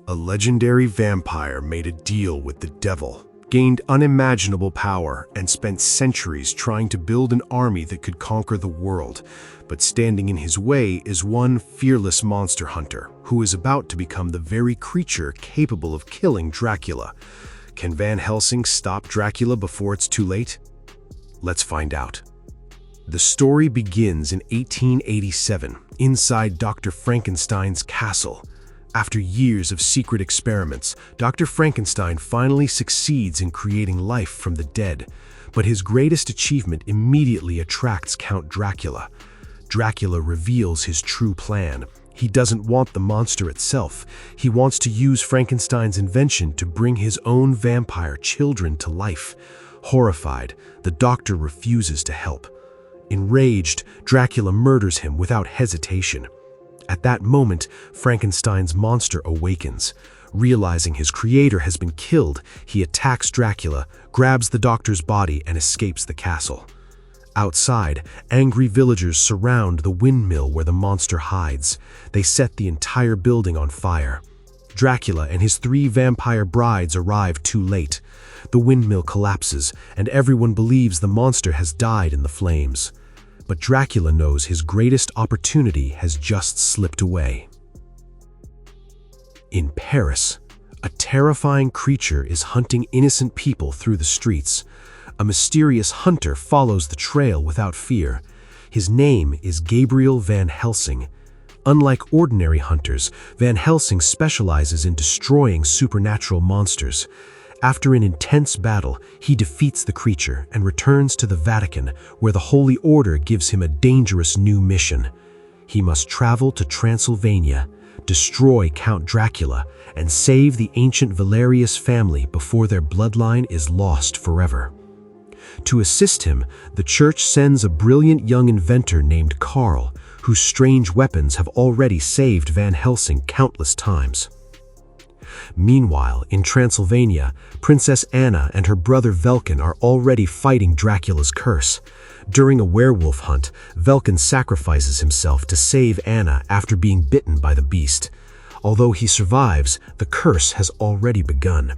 A legendary vampire made a deal with the devil, gained unimaginable power, and spent centuries trying to build an army that could conquer the world. But standing in his way is one fearless monster hunter who is about to become the very creature capable of killing Dracula. Can Van Helsing stop Dracula before it's too late? Let's find out. The story begins in 1887, inside Dr. Frankenstein's castle. After years of secret experiments, Dr. Frankenstein finally succeeds in creating life from the dead. But his greatest achievement immediately attracts Count Dracula. Dracula reveals his true plan. He doesn't want the monster itself. He wants to use Frankenstein's invention to bring his own vampire children to life. Horrified, the doctor refuses to help. Enraged, Dracula murders him without hesitation. At that moment, Frankenstein's monster awakens. Realizing his creator has been killed, he attacks Dracula, grabs the doctor's body, and escapes the castle. Outside, angry villagers surround the windmill where the monster hides. They set the entire building on fire. Dracula and his 3 vampire brides arrive too late. The windmill collapses, and everyone believes the monster has died in the flames. But Dracula knows his greatest opportunity has just slipped away. In Paris, a terrifying creature is hunting innocent people through the streets. A mysterious hunter follows the trail without fear. His name is Gabriel Van Helsing. Unlike ordinary hunters, Van Helsing specializes in destroying supernatural monsters. After an intense battle, he defeats the creature and returns to the Vatican, where the Holy Order gives him a dangerous new mission. He must travel to Transylvania, destroy Count Dracula, and save the ancient Valerius family before their bloodline is lost forever. To assist him, the church sends a brilliant young inventor named Karl, whose strange weapons have already saved Van Helsing countless times. Meanwhile, in Transylvania, Princess Anna and her brother Velkin are already fighting Dracula's curse. During a werewolf hunt, Velkin sacrifices himself to save Anna after being bitten by the beast. Although he survives, the curse has already begun.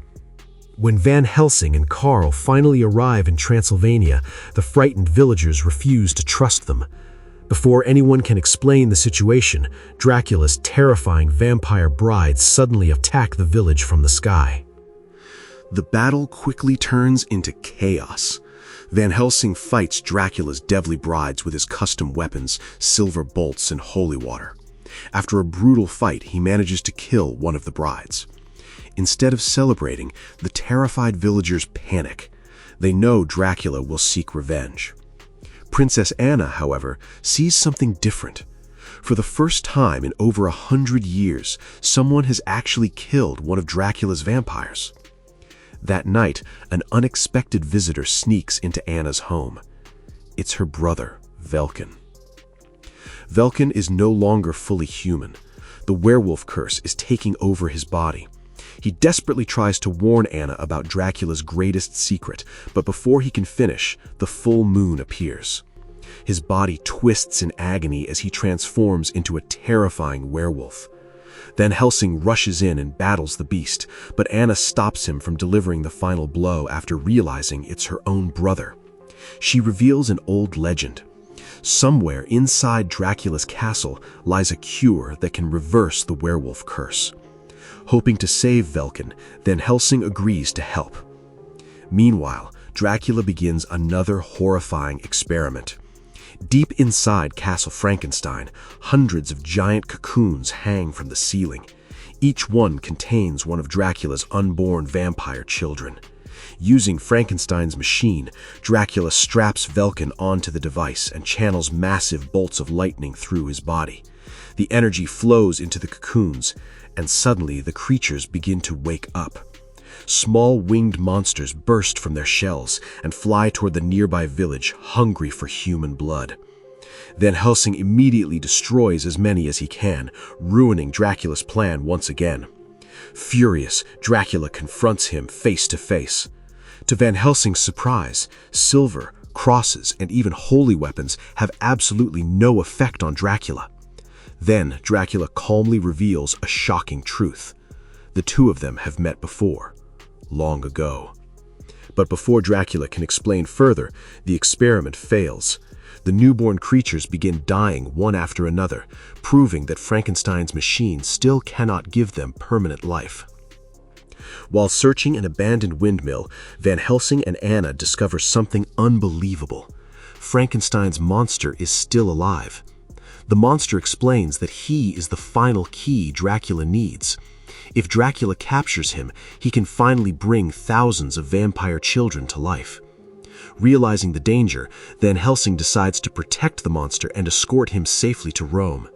When Van Helsing and Karl finally arrive in Transylvania, the frightened villagers refuse to trust them. Before anyone can explain the situation, Dracula's terrifying vampire brides suddenly attack the village from the sky. The battle quickly turns into chaos. Van Helsing fights Dracula's deadly brides with his custom weapons, silver bolts, and holy water. After a brutal fight, he manages to kill one of the brides. Instead of celebrating, the terrified villagers panic. They know Dracula will seek revenge. Princess Anna, however, sees something different. For the first time in over 100 years, someone has actually killed one of Dracula's vampires. That night, an unexpected visitor sneaks into Anna's home. It's her brother, Velkin. Velkin is no longer fully human. The werewolf curse is taking over his body. He desperately tries to warn Anna about Dracula's greatest secret, but before he can finish, the full moon appears. His body twists in agony as he transforms into a terrifying werewolf. Van Helsing rushes in and battles the beast, but Anna stops him from delivering the final blow after realizing it's her own brother. She reveals an old legend. Somewhere inside Dracula's castle lies a cure that can reverse the werewolf curse. Hoping to save Velkin, Van Helsing agrees to help. Meanwhile, Dracula begins another horrifying experiment. Deep inside Castle Frankenstein, hundreds of giant cocoons hang from the ceiling. Each one contains one of Dracula's unborn vampire children. Using Frankenstein's machine, Dracula straps Velkin onto the device and channels massive bolts of lightning through his body. The energy flows into the cocoons, and suddenly the creatures begin to wake up. Small winged monsters burst from their shells and fly toward the nearby village, hungry for human blood. Van Helsing immediately destroys as many as he can, ruining Dracula's plan once again. Furious, Dracula confronts him face to face. To Van Helsing's surprise, silver, crosses, and even holy weapons have absolutely no effect on Dracula. Then Dracula calmly reveals a shocking truth. The The two of them have met before, long ago. But before Dracula can explain further, the experiment fails. The newborn creatures begin dying one after another, proving that Frankenstein's machine still cannot give them permanent life. While searching an abandoned windmill, Van Helsing and Anna discover something unbelievable. Frankenstein's monster is still alive. The monster explains that he is the final key Dracula needs. If Dracula captures him, he can finally bring thousands of vampire children to life. Realizing the danger, Van Helsing decides to protect the monster and escort him safely to Rome.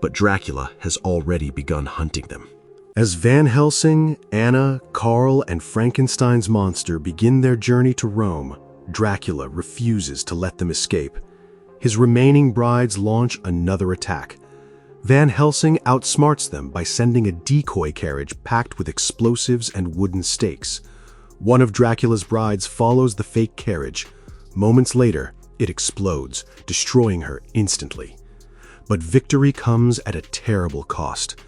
But Dracula has already begun hunting them. As Van Helsing, Anna, Karl, and Frankenstein's monster begin their journey to Rome, Dracula refuses to let them escape. His remaining brides launch another attack. Van Helsing outsmarts them by sending a decoy carriage packed with explosives and wooden stakes. One of Dracula's brides follows the fake carriage. Moments later, it explodes, destroying her instantly. But victory comes at a terrible cost.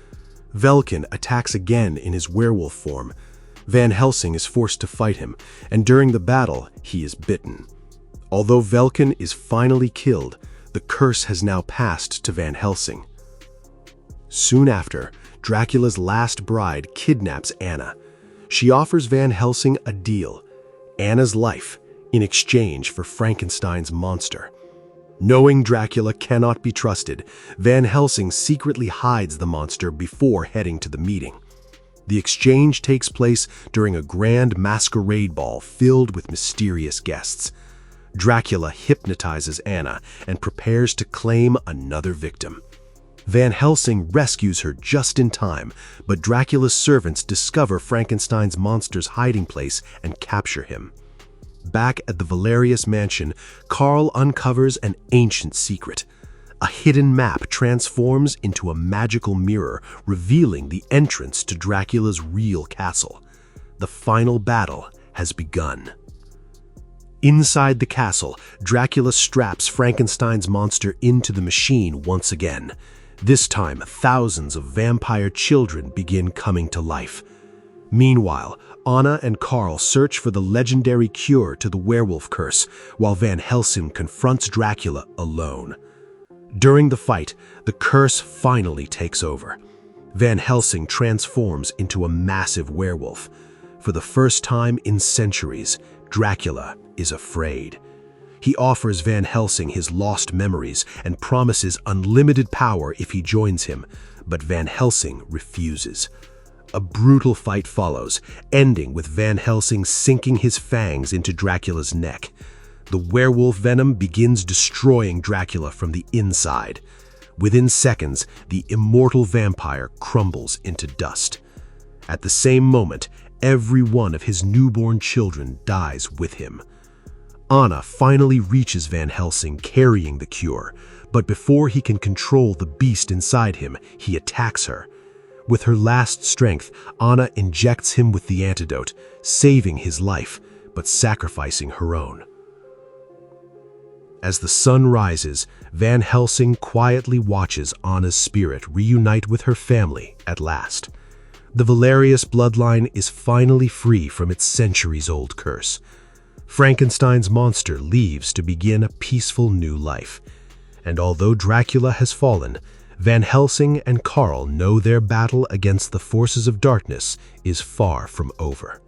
Velkin attacks again in his werewolf form. Van Helsing is forced to fight him, and during the battle, he is bitten. Although Velkin is finally killed, the curse has now passed to Van Helsing. Soon after, Dracula's last bride kidnaps Anna. She offers Van Helsing a deal, Anna's life, in exchange for Frankenstein's monster. Knowing Dracula cannot be trusted, Van Helsing secretly hides the monster before heading to the meeting. The exchange takes place during a grand masquerade ball filled with mysterious guests. Dracula hypnotizes Anna and prepares to claim another victim. Van Helsing rescues her just in time, but Dracula's servants discover Frankenstein's monster's hiding place and capture him. Back at the Valerius mansion, Karl uncovers an ancient secret. A hidden map transforms into a magical mirror, revealing the entrance to Dracula's real castle. The final battle has begun. Inside the castle, Dracula straps Frankenstein's monster into the machine once again. This time, thousands of vampire children begin coming to life. Meanwhile, Anna and Karl search for the legendary cure to the werewolf curse, while Van Helsing confronts Dracula alone. During the fight, the curse finally takes over. Van Helsing transforms into a massive werewolf. For the first time in centuries, Dracula is afraid. He offers Van Helsing his lost memories and promises unlimited power if he joins him, but Van Helsing refuses. A brutal fight follows, ending with Van Helsing sinking his fangs into Dracula's neck. The werewolf venom begins destroying Dracula from the inside. Within seconds, the immortal vampire crumbles into dust. At the same moment, every one of his newborn children dies with him. Anna finally reaches Van Helsing carrying the cure, but before he can control the beast inside him, he attacks her. With her last strength, Anna injects him with the antidote, saving his life, but sacrificing her own. As the sun rises, Van Helsing quietly watches Anna's spirit reunite with her family at last. The Valerius bloodline is finally free from its centuries-old curse. Frankenstein's monster leaves to begin a peaceful new life. And although Dracula has fallen, Van Helsing and Karl know their battle against the forces of darkness is far from over.